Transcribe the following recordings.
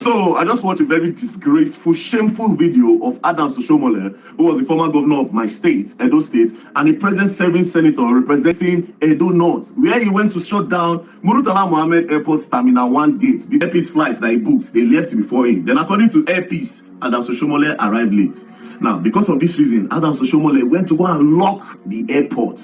So I just watched a very disgraceful, shameful video of Adams Oshiomole, who was the former governor of my state, Edo State, and the present-serving senator representing Edo North, where he went to shut down Murtala Mohammed Airport Terminal 1 gate. The Airpeace flights that he booked, they left before him. Then according to Airpeace, Adams Oshiomole arrived late. Now, because of this reason, Adams Oshiomole went to go and lock the airport,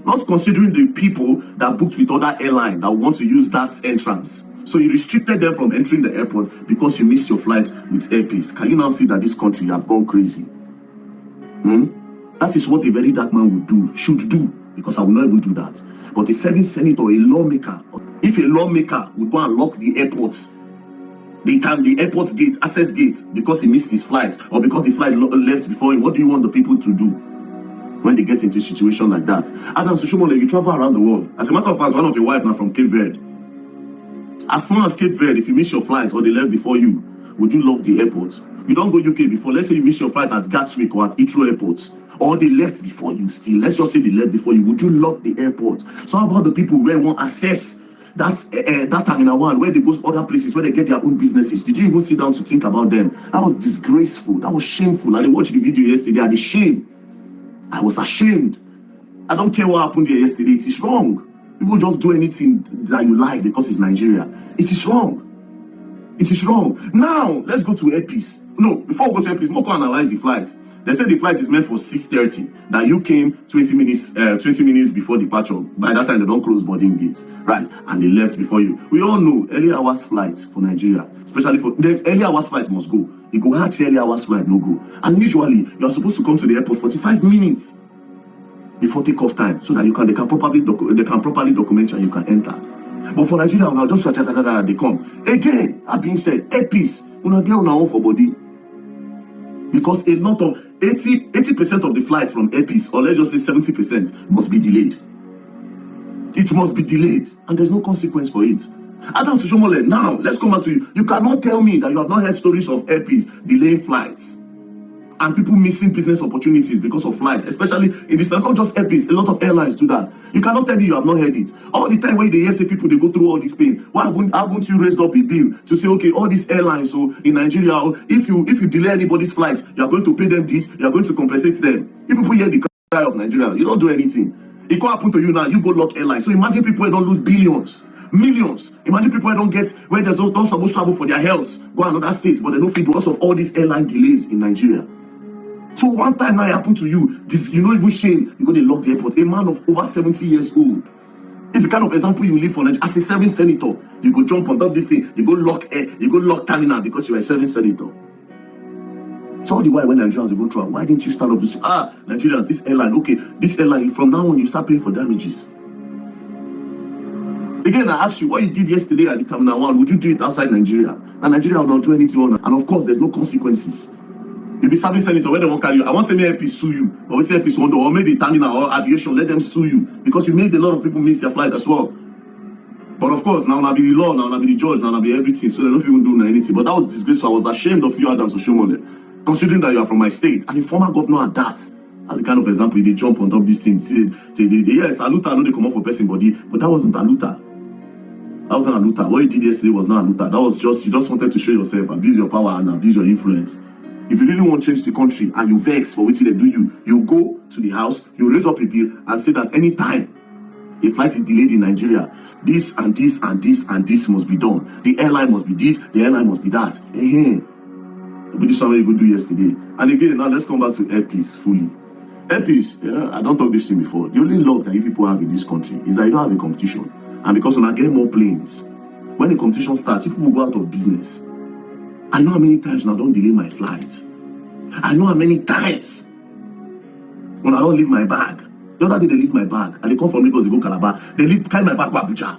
not considering the people that booked with other airlines that want to use that entrance. So he restricted them from entering the airport because you missed your flight with Airpeace. Can you now see that this country have gone crazy? That is what a very dark man would do, should do, because I will not even do that. But a serving senator, a lawmaker, if a lawmaker would go and lock the airport, the airport gate, access gate, because he missed his flight or because the flight left before him, what do you want the people to do when they get into a situation like that? Adams Oshiomole, you travel around the world. As a matter of fact, one of your wives now from Cape Verde. As far as Cape Verde, if you miss your flight or they left before you, would you lock the airport? You don't go UK before. Let's say you miss your flight at Gatwick or at Heathrow airports, or they left before you still. Let's just say they left before you. Would you lock the airport? So how about the people where want access that terminal 1, where they go to other places, where they get their own businesses? Did you even sit down to think about them? That was disgraceful. That was shameful. And I watched the video yesterday. I was ashamed. I was ashamed. I don't care what happened there yesterday. It is wrong. People just do anything that you like because it's Nigeria. It is wrong. It is wrong. Now, let's go to Airpeace. No, before we go to Airpeace, we'll go analyze the flight. They said the flight is meant for 6:30. That you came 20 minutes before departure. By that time, they don't close boarding gates. Right? And they left before you. We all know early hours flights for Nigeria, especially for there's early hours flight must go. You go hard early hours flight, no go. And usually, you are supposed to come to the airport 45 minutes before takeoff time, so that they can properly document you and you can enter. But for Nigeria, now just they come again. That being said, Airpeace, una get on our own for body, because a lot of 80% of the flights from Airpeace, or let's just say 70%, must be delayed. It must be delayed, and there's no consequence for it. Adams Oshiomole, now let's come back to you. You cannot tell me that you have not heard stories of Airpeace delaying flights and people missing business opportunities because of flights, especially in this time. Not just Airpeace, a lot of airlines do that. You cannot tell me you have not heard it. All the time when they hear say people they go through all this pain, why haven't you raised up a bill to say, okay, all these airlines, so in Nigeria, if you delay anybody's flights, you are going to pay them this, you are going to compensate them. You people hear the cry of Nigeria, you don't do anything. It can happen to you now, you go lock airlines. So imagine people who don't lose billions, millions. Imagine people who don't get where there's don't supposed to travel for their health, go another state, but they don't fit because of all these airline delays in Nigeria. So one time now it happened to you, this, you not even shame, you're going to lock the airport. A man of over 70 years old. It's the kind of example you live for. As a serving senator, you go jump on top of this thing, you go lock terminal because you're a serving senator. So all the while when Nigerians go through, why didn't you stand up to say, Nigerians, this airline, okay, this airline, from now on you start paying for damages. Again, I asked you what you did yesterday at the terminal 1, would you do it outside Nigeria? And Nigeria will not do anything on it. And of course, there's no consequences. You'll be serving senator when they won't carry you. I won't say me Airpeace sue you, or wait Airpeace wonder, or maybe terminal or aviation, let them sue you, because you made a lot of people miss their flight as well. But of course, now I'll be the law, now I'll be the judge, now I'll be everything, so they don't even do anything. But that was disgraceful. I was ashamed of you, Adams Oshiomole, considering that you are from my state, and the former governor at that. As a kind of example, they jump on top of this thing. Yes, Aluta, I know they come up for person body, but that wasn't Aluta. That wasn't Aluta. What you did yesterday was not Aluta. That was just, you just wanted to show yourself, abuse your power and abuse your influence. If you really want to change the country and you vex for what they do you go to the house, you raise up a bill and say that anytime a flight is delayed in Nigeria, this and this and this and this must be done. The airline must be this, the airline must be that. But this is what you could do yesterday. And again, now let's come back to Airpeace fully. Airpeace, I don't talk this thing before. The only luck that you people have in this country is that you don't have a competition. And because when I get more planes, when the competition starts, people will go out of business. I know how many times when I don't delay my flights. I know how many times when I don't leave my bag. The other day they leave my bag and they come from Lagos, they go Calabar. They carry my bag to Abuja.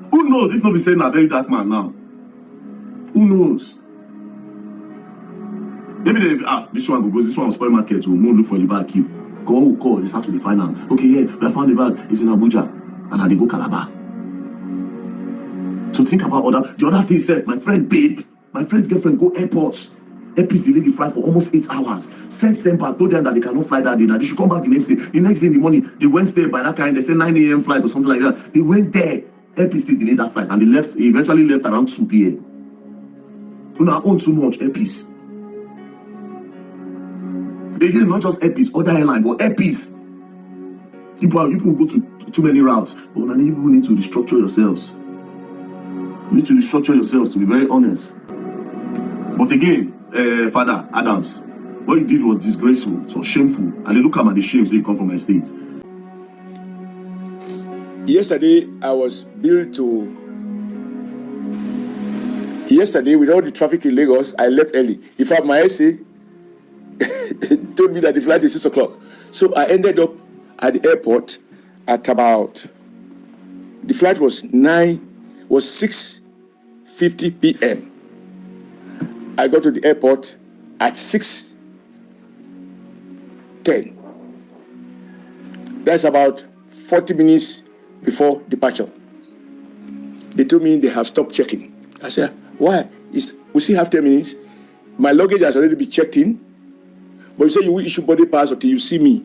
Who knows if not be saying a very dark man now? Who knows? Maybe they this one will go, this one will spoil market, we'll look for the bag, keep. Call, they start to define them. Okay, yeah, we have found the bag, it's in Abuja. And they go Calabar. So think about the other thing said, my friend babe, my friend's girlfriend go airports. Airpeace delayed the flight for almost 8 hours. Sent them back, told them that they cannot fly that day, that they should come back the next day. The next day in the morning, they went there by that time, they said 9 a.m. flight or something like that. They went there. Airpeace delayed that flight and they eventually left around 2 p.m. Una own too much airpiece. Again, not just airpiece, other airline, but airpiece. People go to too many routes, but you need to restructure yourselves. You need to restructure yourselves, to be very honest. But again, Father Adams, what you did was disgraceful, so shameful, and they look at the shame they come from my state. Yesterday, I was billed to. Yesterday, with all the traffic in Lagos, I left early. In fact, my essay told me that the flight is 6 o'clock. So I ended up at the airport at about. The flight was 6:50 p.m. I got to the airport at 6:10. That's about 40 minutes before departure. They told me they have stopped checking. I said, why? We still have 10 minutes. My luggage has already been checked in. But you say you will issue body pass until you see me.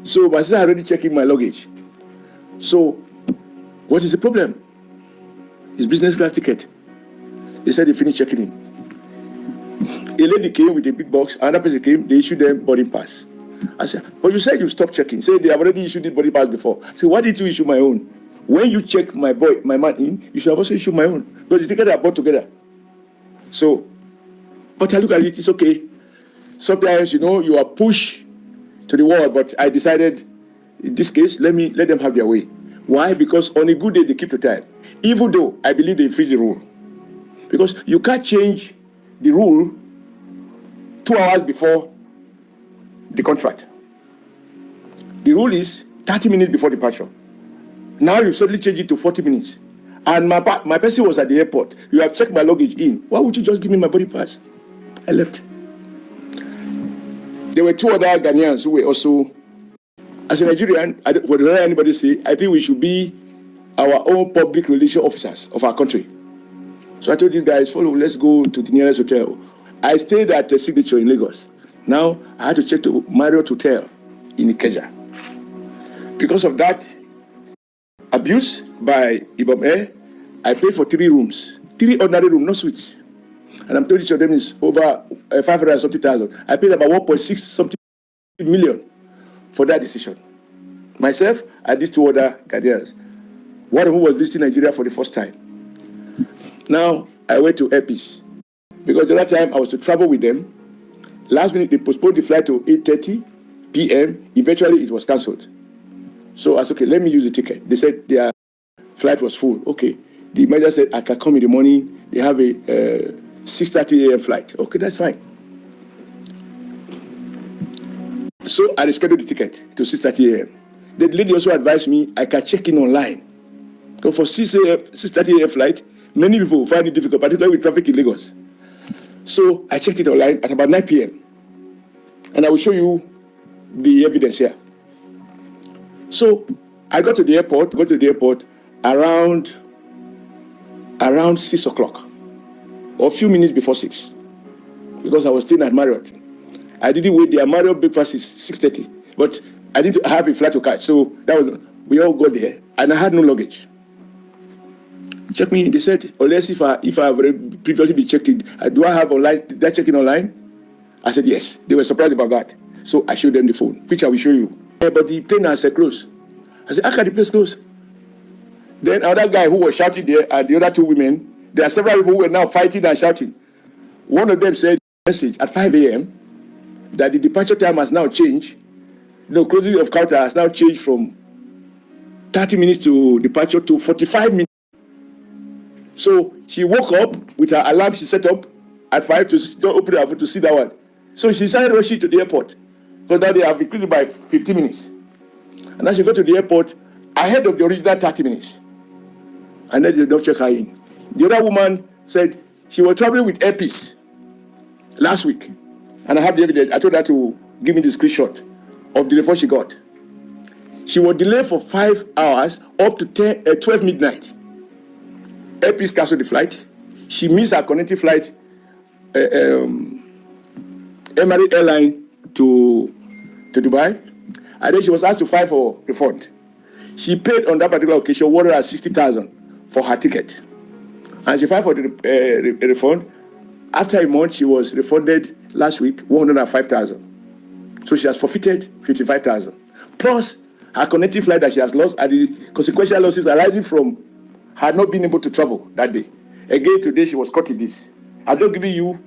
So my sister already checking my luggage. So what is the problem? It's business class ticket. They said they finished checking in. A lady came with a big box. Another person came. They issued them boarding pass. I said, but you said you stopped checking. Say they have already issued the body pass before. I said, why did you issue my own? When you check my man in, you should have also issued my own. Because the tickets are bought together. So, but I look at it, it's okay. Sometimes, you are pushed to the wall, but I decided, in this case, let them have their way. Why? Because on a good day, they keep the time. Even though I believe they infringe the rule. Because you can't change the rule 2 hours before the contract. The rule is 30 minutes before departure. Now you suddenly change it to 40 minutes. And my person was at the airport. You have checked my luggage in. Why would you just give me my body pass? I left. There were 2 other Ghanaians who were also, as a Nigerian, whatever anybody say, I think we should be our own public relations officers of our country. So I told these guys, follow, let's go to the nearest hotel. I stayed at the Signature in Lagos. Now I had to check the Marriott Hotel in Ikeja. Because of that abuse by Ibom Air, I paid for 3 rooms, 3 ordinary rooms, no suites. And I'm told each of them is over 500 something thousand. I paid about 1.6 something million for that decision. Myself and these 2 other Ghanaians, one of whom was visiting Nigeria for the first time. Now I went to Airpeace because the other time I was to travel with them. Last minute they postponed the flight to 8:30 p.m. Eventually it was cancelled. So I said, okay, let me use the ticket. They said their flight was full. Okay. The manager said, I can come in the morning. They have a 6:30 a.m. flight. Okay, that's fine. So I rescheduled the ticket to 6:30 a.m. The lady also advised me I can check in online. Because for 6:30 a.m. flight, many people find it difficult, particularly with traffic in Lagos. So I checked it online at about 9 p.m. And I will show you the evidence here. So I got to the airport around 6 o'clock, or a few minutes before 6, because I was staying at Marriott. I didn't wait there. Marriott breakfast is 6:30, but I didn't have a flight to catch. So we all got there, and I had no luggage. Check me in. They said, unless if I have previously been checked in, do I have online? Did I check in online? I said yes. They were surprised about that. So I showed them the phone, which I will show you. Yeah, but the plane has closed. I said, how can the place close? Then another guy who was shouting there, and the other 2 women, there are several people who were now fighting and shouting. One of them said, message at 5 a.m. that the departure time has now changed. Closing of counter has now changed from 30 minutes to departure to 45 minutes. So she woke up with her alarm she set up at 5 to open her phone to see that one. So she started rushing to the airport because now they have increased it by 15 minutes. And now she got to the airport ahead of the original 30 minutes. And then they did not check her in. The other woman said she was traveling with Airpeace last week. And I have the evidence. I told her to give me the screenshot of the report she got. She was delayed for 5 hours up to 12 midnight. Airpeace canceled the flight. She missed her connecting flight, Emirates Airline to Dubai. And then she was asked to file for refund. She paid on that particular occasion 160,000 for her ticket. And she filed for the refund. After a month, she was refunded last week 105,000. So she has forfeited 55,000. Plus her connecting flight that she has lost and the consequential losses arising from her not being able to travel that day. Again, today she was caught in this. I'm not giving you,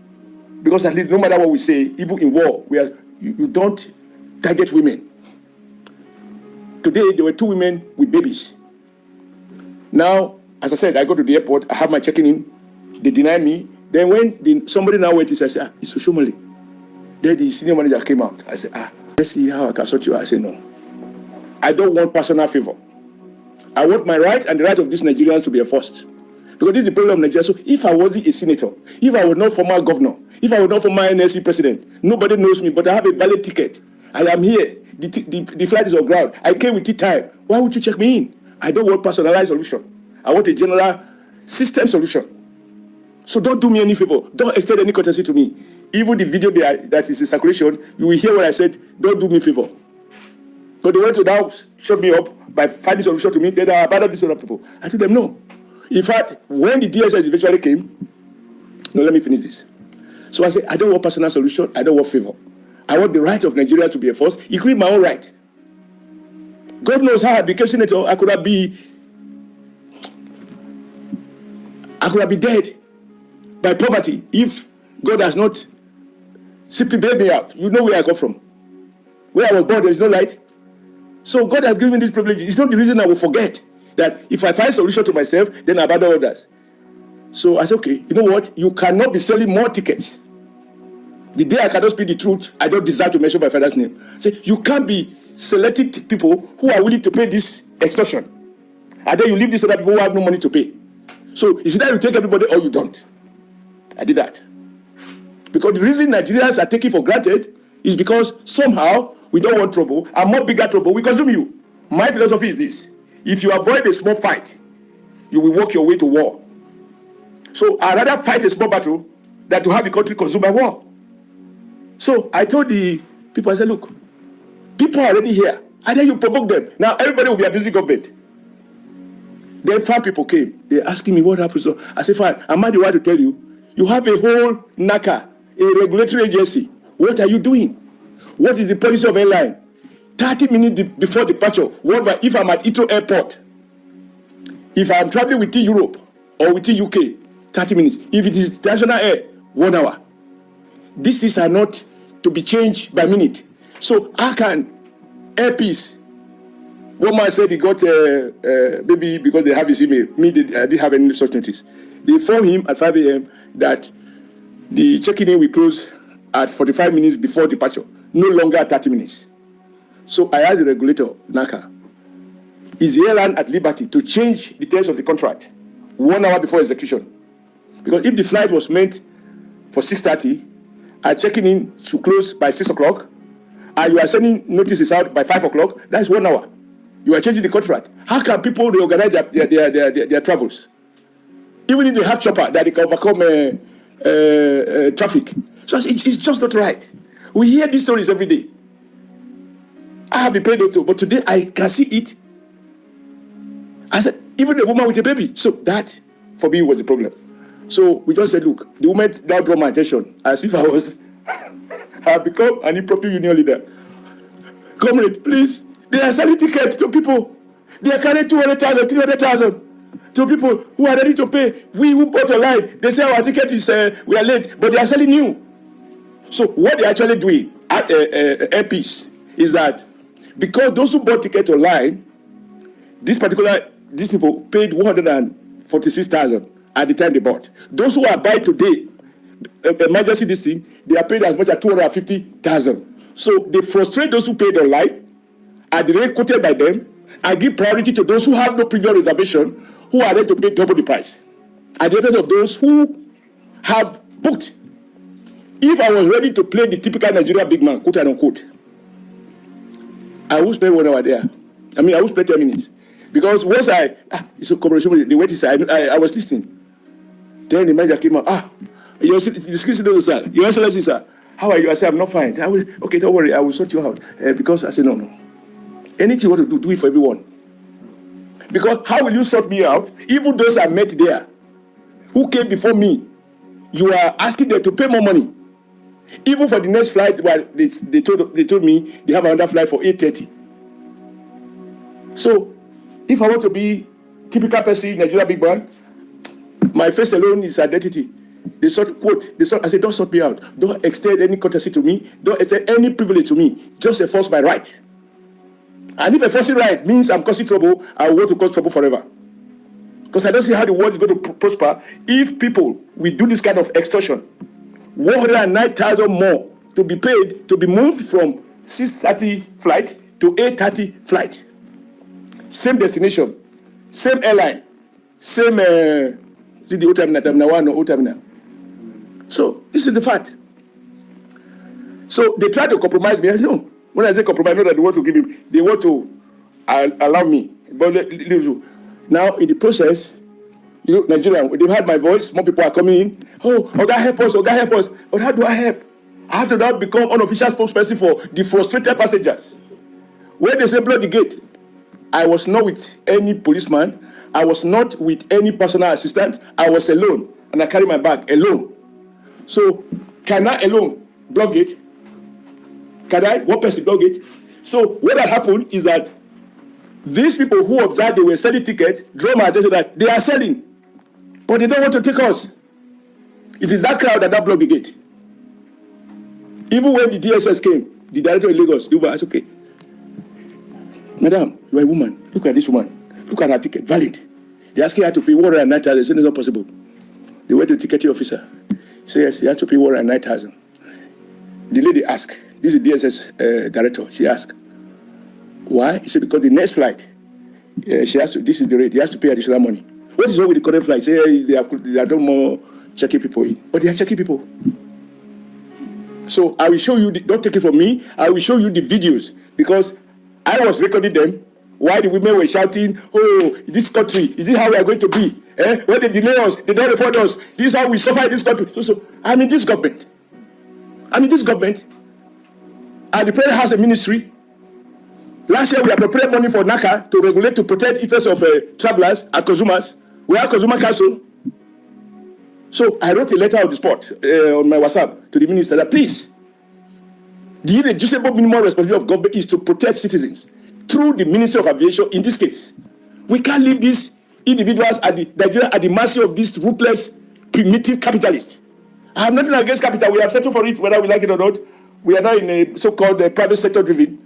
because at least no matter what we say, even in war, you don't target women. Today, there were 2 women with babies. Now, as I said, I go to the airport, I have my checking in, they deny me. Then when somebody now went, I said, it's Oshiomole. Then the senior manager came out. I said, let's see how I can sort you out. I said, no. I don't want personal favor. I want my right and the right of these Nigerians to be enforced. Because this is the problem of Nigeria. So if I wasn't a senator, if I was not former governor, if I was not former NSC president, nobody knows me, but I have a valid ticket. I am here. The flight is on ground. I came with tea time. Why would you check me in? I don't want personalized solution. I want a general system solution. So don't do me any favor. Don't extend any courtesy to me. Even the video that is in circulation, you will hear what I said. Don't do me a favor. But they went to now shut me up by finding solution to me. Then I abandoned these other people. I told them no. In fact, when the DSS eventually came, no, let me finish this. So I said, I don't want personal solution. I don't want favor. I want the right of Nigeria to be enforced, including my own right. God knows how I became senator. I could have been dead by poverty if God has not simply bailed me out. You know where I come from. Where I was born, there is no light. So God has given me this privilege. It's not the reason I will forget that if I find solution to myself, then I abandon others. So I said, okay, you know what? You cannot be selling more tickets. The day I cannot speak the truth, I don't deserve to mention my father's name. Say, you can't be selecting people who are willing to pay this extortion. And then you leave these other people who have no money to pay. So it's either you take everybody or you don't. I did that. Because the reason Nigerians are taking for granted is because somehow we don't want trouble, and more bigger trouble, we consume you. My philosophy is this: if you avoid a small fight, you will work your way to war. So I'd rather fight a small battle than to have the country consumed by war. So I told the people, I said, look, people are already here, and then you provoke them. Now everybody will be abusing government. Then 5 people came. They're asking me what happened. So I said, fine, am I the one to tell you? You have a whole NACA, a regulatory agency. What are you doing? What is the policy of airline? 30 minutes before departure, if I'm at Heathrow Airport, if I'm traveling within Europe or within UK, 30 minutes. If it is international air, 1 hour. These are not to be changed by minute. So how can airpiece? One man said he got maybe because they have his email. Me, I didn't have any such notice. They informed him at 5 a.m. that the check-in will close at 45 minutes before departure, no longer 30 minutes. So I asked the regulator, NACA, is the airline at liberty to change the terms of the contract 1 hour before execution? Because if the flight was meant for 6:30, and checking in to close by 6 o'clock, and you are sending notices out by 5 o'clock, that's 1 hour. You are changing the contract. How can people reorganize their travels? Even if they have chopper that they can overcome traffic. So it's just not right. We hear these stories every day. I have been paid too, but today I can see it. I said, even a woman with a baby. So that, for me, was the problem. So we just said, look, the woman now drew my attention as if I have become an improper union leader. Comrade, please, they are selling tickets to people. They are carrying 200,000, 300,000 to people who are ready to pay. We who bought online, they say our ticket is, we are late, but they are selling new. So what they're actually doing at Airpeace is that because those who bought ticket online, these people paid 146,000 at the time they bought. Those who are buying today, emergency this thing, they are paid as much as 250,000. So they frustrate those who paid online at the rate quoted by them and give priority to those who have no previous reservation, who are ready to pay double the price at the expense of those who have booked. If I was ready to play the typical Nigerian big man, quote and unquote, I would spend 1 hour there. I would spend 10 minutes. Because once it's a conversation, the way to say, I was listening. Then the manager came out, your excellency, sir, how are you? I said, I'm not fine. Okay, don't worry, I will sort you out. Because I said, no. Anything you want to do it for everyone. Because how will you sort me out? Even those I met there, who came before me, you are asking them to pay more money. Even for the next flight, well, they told me they have another flight for 8:30. So, if I want to be typical person, Nigeria big man, my face alone is identity. I said, don't sort me out. Don't extend any courtesy to me. Don't extend any privilege to me. Just enforce my right. And if enforcing right means I'm causing trouble, I want to cause trouble forever. Because I don't see how the world is going to prosper if people will do this kind of extortion. 109,000 more to be paid to be moved from 6:30 flight to 8:30 flight. Same destination, same airline, same the old terminal 1 or old terminal. So this is the fact. So they try to compromise me. I say, no. When I say compromise, not that they want to give him, they want to allow me. But now in the process, Nigeria, they've heard my voice. More people are coming in. Oh, God help us! Oh, God help us! But how do I help? I have to now become unofficial spokesperson for the frustrated passengers. When they say block the gate, I was not with any policeman. I was not with any personal assistant. I was alone, and I carry my bag alone. So, can I alone block it? Can I? One person block it? So, what had happened is that these people who observed they were selling tickets draw my attention that they are selling, but they don't want to take us. It is that crowd that blocked the gate. Even when the DSS came, the director in Lagos, they were asked, okay, madam, you are a woman. Look at this woman. Look at her ticket, valid. They asked her to pay 109,000. They said it's not possible. They went to the ticketing officer. He said, yes, you have to pay 109,000. The lady asked, this is the DSS director. She asked, why? He said, because the next flight, she has to, this is the rate. He has to pay additional money. What is wrong with the current flight? Say, they are no more checking people in. But they are checking people. So I will show you, don't take it from me, I will show you the videos. Because I was recording them while the women were shouting, oh, this country, is this how we are going to be? When they delay us, they don't afford us. This is how we suffer in this country. So I'm in this government. And the president has a ministry. Last year, we appropriated money for NACA to regulate, to protect interests of travelers and consumers. We have Consumer Council. So I wrote a letter on the spot on my WhatsApp to the minister that, please, the irreducible minimum responsibility of government is to protect citizens through the Ministry of Aviation in this case. We can't leave these individuals at the mercy of these ruthless, primitive capitalists. I have nothing against capital. We have settled for it, whether we like it or not. We are now in a so-called private sector driven.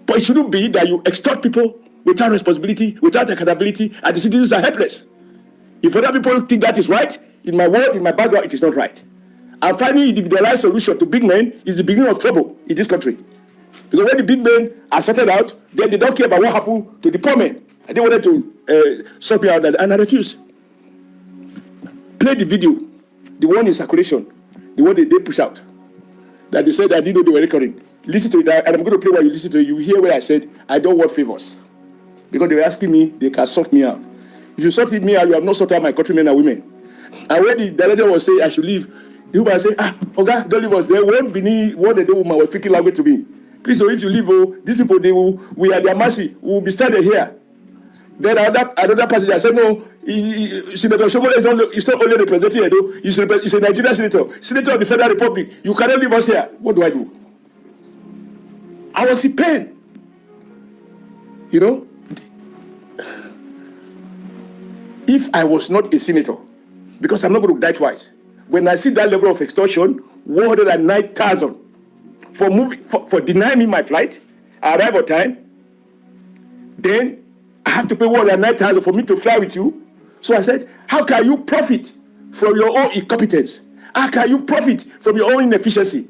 But it shouldn't be that you extort people without responsibility, without accountability, and the citizens are helpless. If other people think that is right, in my world, in my background, it is not right. And finding individualized solution to big men is the beginning of trouble in this country. Because when the big men are sorted out, then they don't care about what happened to the poor men. And they wanted to sort me out, and I refuse. Play the video, the one in circulation, the one they push out. That they said I didn't know they were recording. Listen to it, and I'm going to play while you listen to it. You hear where I said, I don't want favors. Because they were asking me, they can sort me out. If you sorted me out, you have not sorted out my countrymen and women. And when the director was saying I should leave, the woman said, Oga, don't leave us. There won't be one the woman was speaking language to me. Please, so if you leave, these people, we are at their mercy. We will be standing here. Then another passenger said, no, Senator Oshiomole is not only representing Edo, he's a Nigerian senator of the Federal Republic. You cannot leave us here. What do I do? I was in pain. If I was not a senator, because I'm not going to die twice, when I see that level of extortion, 109,000 for denying me my flight, I arrive on time, then I have to pay 109,000 for me to fly with you. So I said, how can you profit from your own incompetence? How can you profit from your own inefficiency?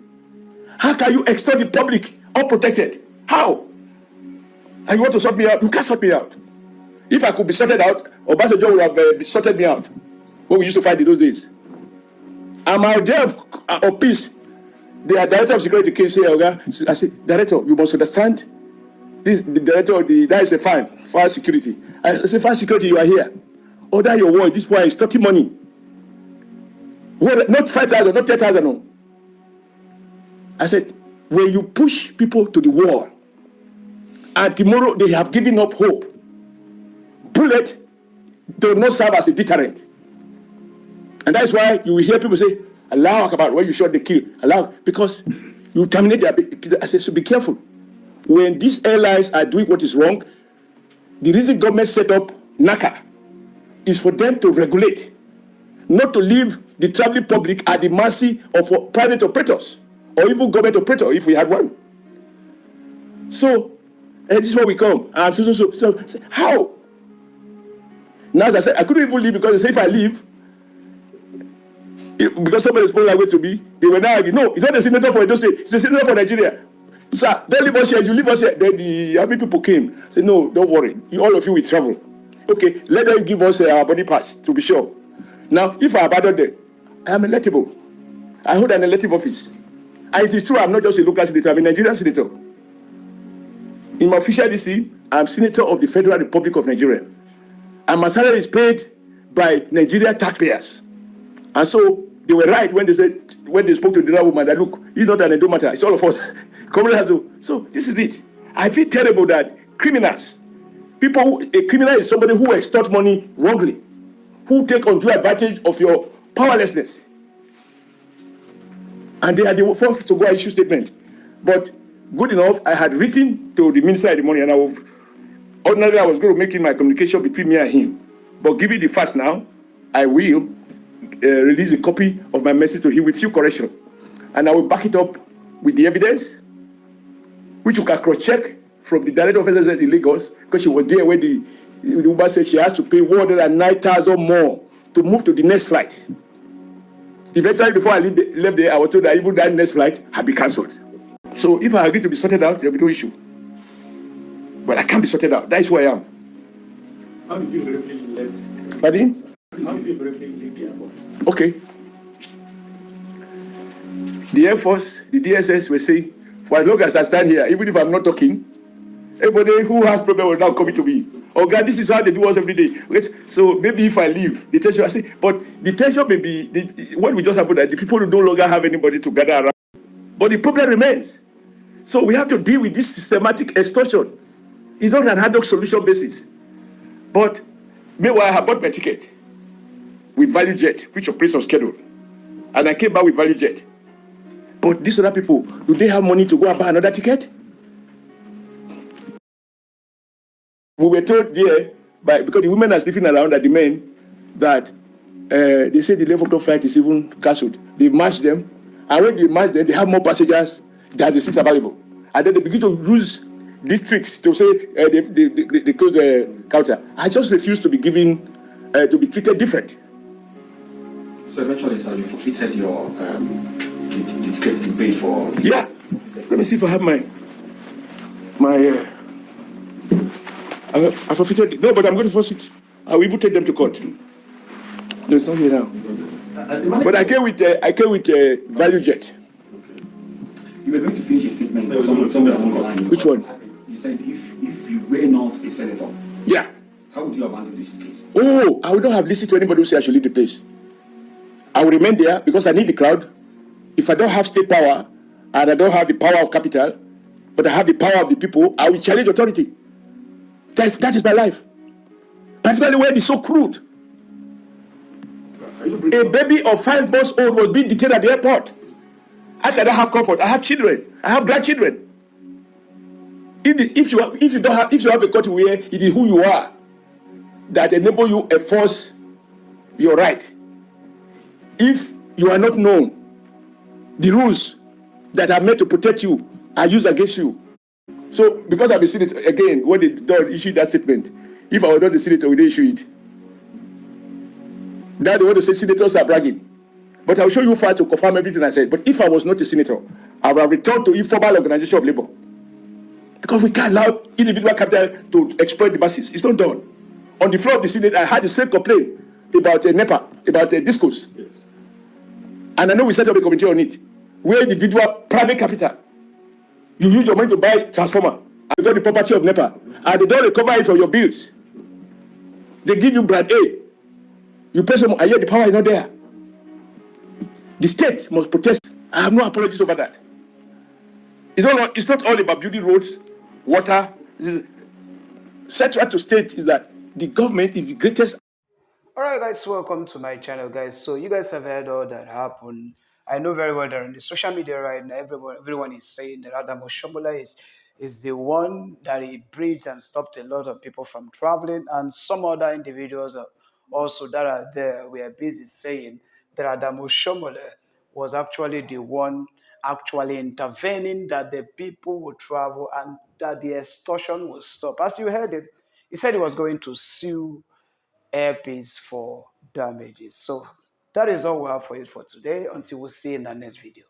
How can you extort the public unprotected? How? And you want to sort me out? You can't sort me out. If I could be sorted out, Obasanjo would have sorted me out. What we used to fight in those days. And my day of peace, the director of security came and said, I said, Director, you must understand. The director, that is a fire security. I said, fire security, you are here. Order your word. This boy is 30 money. Not 5,000, not 10,000. No. I said, when you push people to the wall, and tomorrow they have given up hope, bullet do not serve as a deterrent. And that's why you will hear people say, allow Akbar, when you shot the kill, allow, because you terminate their, I say, so be careful. When these airlines are doing what is wrong, the reason government set up NACA is for them to regulate, not to leave the traveling public at the mercy of private operators or even government operator if we had one. So, this is where we come. And so, how? Now, as I said, I couldn't even leave because they say if I leave, because somebody is like way to be, they were now arguing, no, it's not a senator for Edo State, it's a senator for Nigeria. Sir, don't leave us here. If you leave us here, then the army people came. Say, no, don't worry. All of you will travel. Okay, let them give us our body pass to be sure. Now, if I abandon them, I am electable. I hold an elective office. And it is true, I'm not just a local senator, I'm a Nigerian senator. In my official DC, I'm senator of the Federal Republic of Nigeria. And my salary is paid by Nigerian taxpayers. And so they were right when they said, when they spoke to the other woman, that look, it's not an Edo matter, it's all of us. So this is it. I feel terrible that criminals, a criminal is somebody who extorts money wrongly, who take undue advantage of your powerlessness. And they are the first to go and issue statement. But good enough, I had written to the minister in the morning, and ordinarily I was going to make it my communication between me and him. But given the facts now, I will release a copy of my message to him with few corrections. And I will back it up with the evidence, which you can cross-check from the director of SSS in Lagos, because she was there where the woman said she has to pay 109,000 more to move to the next flight. Eventually, before I left there, I was told that even that next flight had been cancelled. So if I agree to be sorted out, there will be no issue. But I can't be sorted out. That is who I am. How did you briefly left? Pardon? How did you briefly leave the airport? Okay. The Air Force, the DSS were saying, for as long as I stand here, even if I'm not talking, everybody who has problem will now come to me. Oh God, this is how they do us every day. So maybe if I leave, the tension, I say, but the tension may be, what we just happened that the people who no longer have anybody to gather around. But the problem remains. So we have to deal with this systematic extortion. It's not an ad hoc solution basis. But meanwhile, I have bought my ticket with Value Jet, which operates on schedule. And I came back with Value Jet. But these other people, do they have money to go and buy another ticket? We were told there, because the women are sniffing around at the men, that they say the 11 o'clock flight is even cancelled. They matched them, and when they match them, they have more passengers than the seats available. And then they begin to use these tricks to say they close the counter. I just refuse to be given, to be treated different. So eventually, sir, you forfeited your the ticket you paid for. Yeah. Let me see if I have my I forfeited. No, but I'm going to force it. I will even take them to court. No, it's not here now. But I came with Value Jet. You were going to finish your statement. Somewhere along the line. Which one? You said if you were not a senator, Yeah. how would you have handled this case? Oh, I would not have listened to anybody who say I should leave the place. I will remain there because I need the crowd. If I don't have state power and I don't have the power of capital, but I have the power of the people, I will challenge authority. That is my life. Particularly when it's so crude. A baby of 5 months old was being detained at the airport. I cannot have comfort. I have children. I have grandchildren. If you have a country where it is who you are that enable you enforce your right, if you are not known, the rules that are meant to protect you are used against you. So, because I've been seeing it again, when they don't issue that statement, if I were not the senator, would they issue it? Now they want to say senators are bragging. But I'll show you facts to confirm everything I said. But if I was not a senator, I would have returned to informal organization of labor. Because we can't allow individual capital to exploit the masses. It's not done. On the floor of the Senate, I had the same complaint about NEPA, about discos. Yes. And I know we set up a committee on it, where individual private capital, you use your money to buy transformer, and you got the property of NEPA, and they don't recover it from your bills. They give you brand A. You pay some, and yet the power is not there. The state must protest. I have no apologies over that. It's not all about building roads, water. Central to state is that the government is the greatest. Alright guys, welcome to my channel guys. So you guys have heard all that happened. I know very well that in the social media right now, everyone is saying that Adam Oshiomole is the one that he breeds and stopped a lot of people from traveling, and some other individuals also that are there were busy saying that Adam Oshiomole was actually the one actually intervening that the people would travel and that the extortion would stop. As you heard him, he said he was going to sue Airpeace for damages. So that is all we have for you for today. Until we see you in the next video.